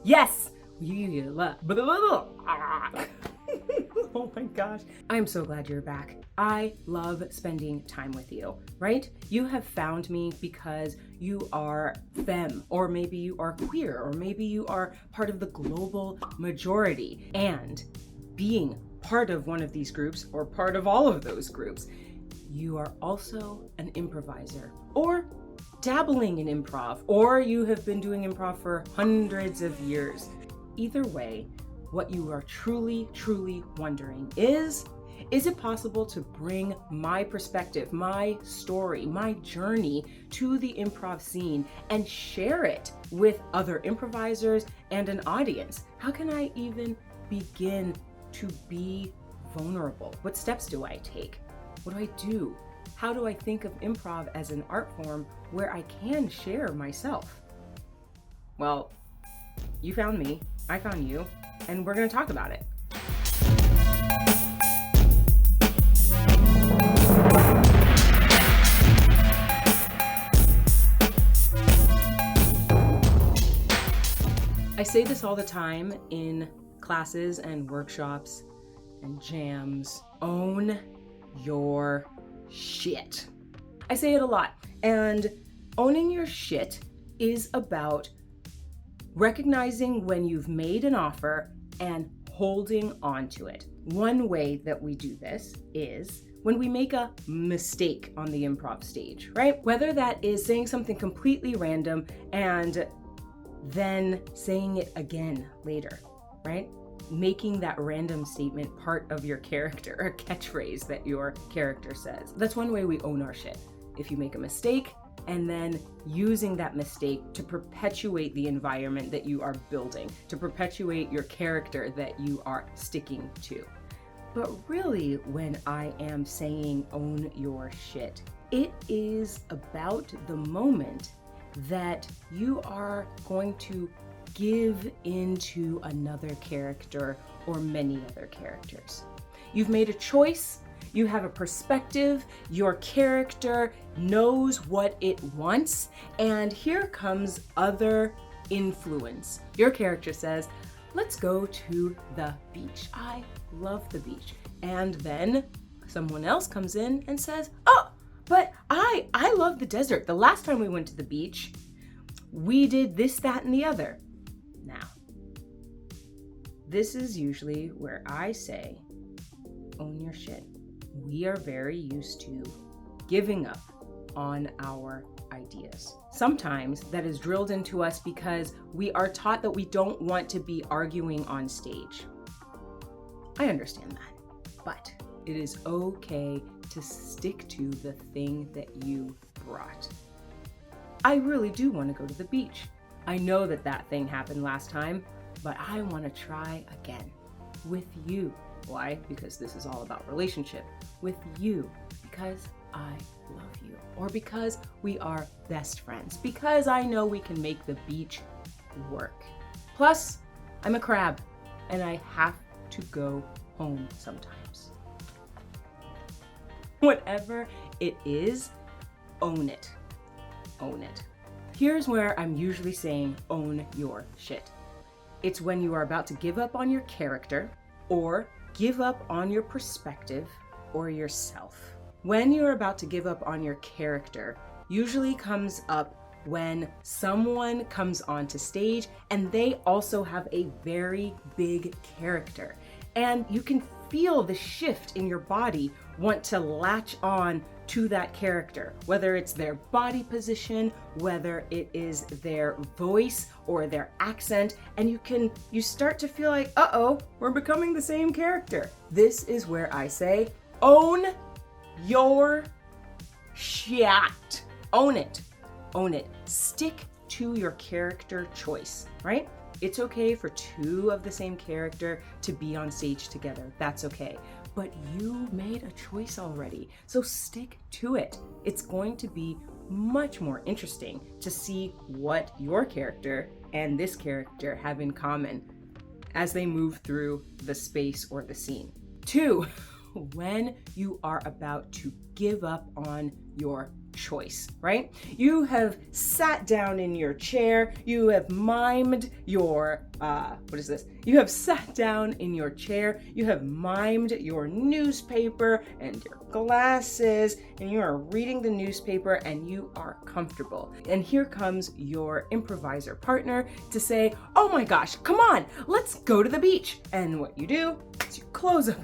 Yes! Oh my gosh. I'm so glad you're back. I love spending time with you, right? You have found me because you are femme, or maybe you are queer, or maybe you are part of the global majority. And being part of one of these groups, or part of all of those groups, you are also an improviser, or dabbling in improv, or you have been doing improv for hundreds of years. Either way, what you are truly wondering is it possible to bring my perspective, my story, my journey to the improv scene and share it with other improvisers and an audience? How can I even begin to be vulnerable? What steps do I take? What do I do? How do I think of improv as an art form where I can share myself? Well, you found me, I found you, and we're going to talk about it. I say this all the time in classes and workshops and jams. Own your shit. I say it a lot, and owning your shit is about recognizing when you've made an offer and holding on to it. One way that we do this is when we make a mistake on the improv stage, right? Whether that is saying something completely random and then saying it again later, right? Making that random statement part of your character, a catchphrase that your character says. That's one way we own our shit. If you make a mistake, and then using that mistake to perpetuate the environment that you are building, to perpetuate your character that you are sticking to. But really, when I am saying own your shit, it is about the moment that you are going to give into another character or many other characters. You've made a choice, you have a perspective, your character knows what it wants, and here comes other influence. Your character says, let's go to the beach. I love the beach. And then someone else comes in and says, oh, but I love the desert. The last time we went to the beach, we did this, that, and the other. Now, this is usually where I say, own your shit. We are very used to giving up on our ideas. Sometimes that is drilled into us because we are taught that we don't want to be arguing on stage. I understand that, but it is okay to stick to the thing that you brought. I really do want to go to the beach. I know that thing happened last time, but I want to try again with you. Why? Because this is all about relationship. With you, because I love you. Or because we are best friends. Because I know we can make the beach work. Plus, I'm a crab, and I have to go home sometimes. Whatever it is, own it. Own it. Here's where I'm usually saying own your shit. It's when you are about to give up on your character, or give up on your perspective or yourself. When you're about to give up on your character, usually comes up when someone comes onto stage and they also have a very big character. And you can feel the shift in your body want to latch on to that character, whether it's their body position, whether it is their voice or their accent, and you start to feel like, uh-oh, we're becoming the same character. This is where I say, own your shit. Own it. Own it. Stick to your character choice, right? It's okay for two of the same character to be on stage together. That's okay. But you made a choice already, so stick to it. It's going to be much more interesting to see what your character and this character have in common as they move through the space or the scene. 2, when you are about to give up on your choice, right? You have sat down in your chair, you have mimed your, You have sat down in your chair, you have mimed your newspaper and your glasses, and you are reading the newspaper and you are comfortable. And here comes your improviser partner to say, oh my gosh, come on, let's go to the beach. And what you do is you close up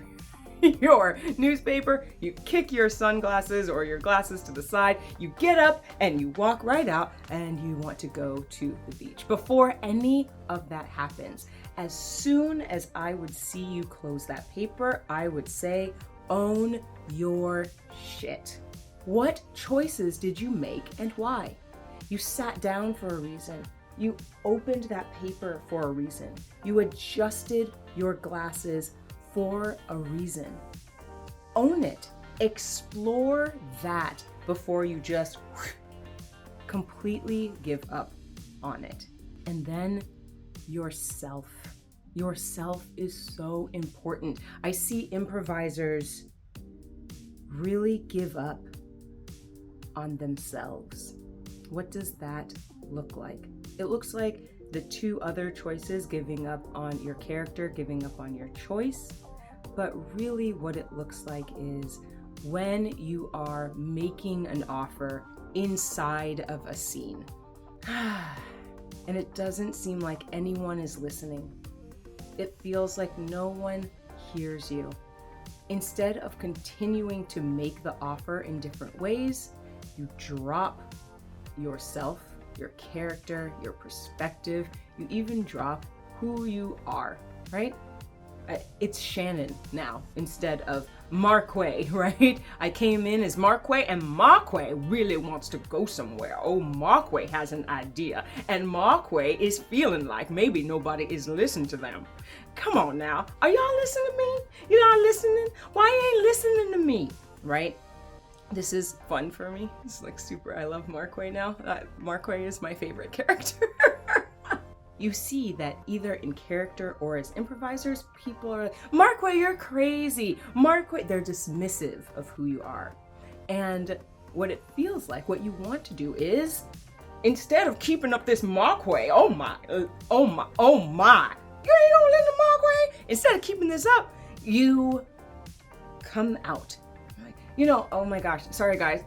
your newspaper, you kick your sunglasses or your glasses to the side, you get up and you walk right out and you want to go to the beach. Before any of that happens, as soon as I would see you close that paper, I would say, own your shit. What choices did you make and why? You sat down for a reason. You opened that paper for a reason. You adjusted your glasses for a reason. Own it. Explore that before you just completely give up on it. And then yourself. Yourself is so important. I see improvisers really give up on themselves. What does that look like? It looks like the two other choices, giving up on your character, giving up on your choice. But really what it looks like is when you are making an offer inside of a scene and it doesn't seem like anyone is listening. It feels like no one hears you. Instead of continuing to make the offer in different ways, you drop yourself, your character, your perspective, you even drop who you are, right? It's Shannon now instead of Marquay, right? I came in as Marquay and Marquay really wants to go somewhere. Oh, Marquay has an idea and Marquay is feeling like maybe nobody is listening to them. Come on now, are y'all listening to me? You're not listening? Why you ain't listening to me, right? This is fun for me. It's like super, I love Marquay now. Marquay is my favorite character. You see that either in character or as improvisers, people are like, Marquay, you're crazy. Marquay, they're dismissive of who you are. And what it feels like, what you want to do is, instead of keeping up this Marquay, oh my, you ain't gonna listen to Marquay? Instead of keeping this up, you come out. Oh my gosh, sorry guys.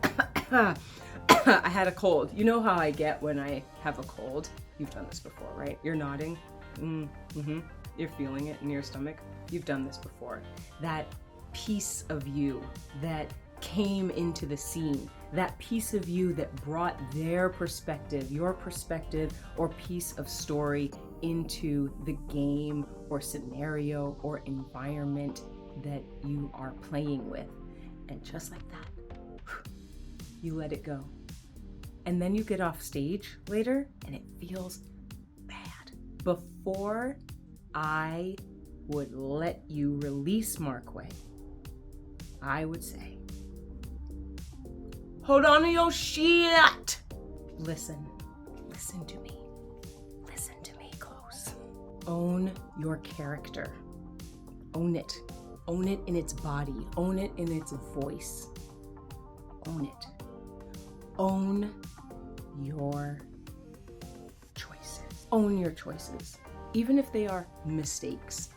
I had a cold. You know how I get when I have a cold? You've done this before, right? You're nodding. Mm-hmm. You're feeling it in your stomach. You've done this before. That piece of you that came into the scene, that piece of you that brought their perspective, your perspective or piece of story into the game or scenario or environment that you are playing with. And just like that, you let it go. And then you get off stage later and it feels bad. Before I would let you release Marquay, I would say, hold on to your shit. Listen to me. Listen to me close. Own your character. Own it. Own it in its body. Own it in its voice. Own it. Own your choices. Own your choices. Even if they are mistakes.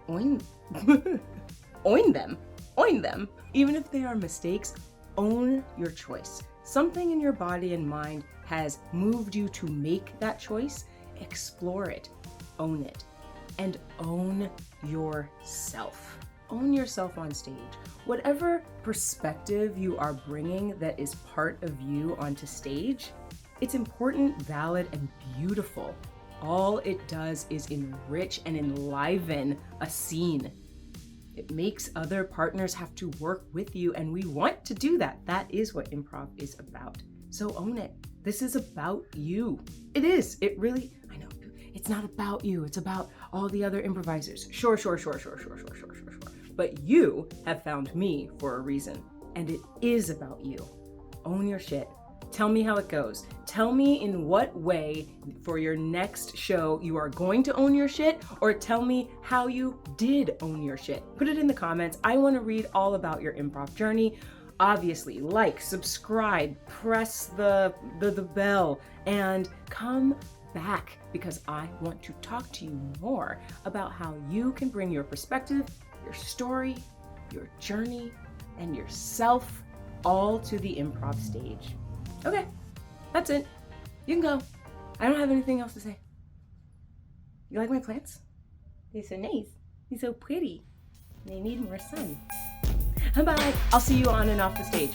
Own them. Own them. Even if they are mistakes, own your choice. Something in your body and mind has moved you to make that choice. Explore it. Own it. And own yourself. Own yourself on stage. Whatever perspective you are bringing that is part of you onto stage, it's important, valid, and beautiful. All it does is enrich and enliven a scene. It makes other partners have to work with you, and we want to do that. That is what improv is about. So own it. This is about you. It is. It really, I know, it's not about you. It's about all the other improvisers. Sure. But you have found me for a reason, and it is about you. Own your shit. Tell me how it goes. Tell me in what way for your next show you are going to own your shit, or tell me how you did own your shit. Put it in the comments. I want to read all about your improv journey. obviously like, subscribe, press the bell, and come back, because I want to talk to you more about how you can bring your perspective, your story, your journey, and yourself all to the improv stage. Okay, that's it. You can go. I don't have anything else to say. You like my plants? They're so nice. They're so pretty. They need more sun. Bye. I'll see you on and off the stage.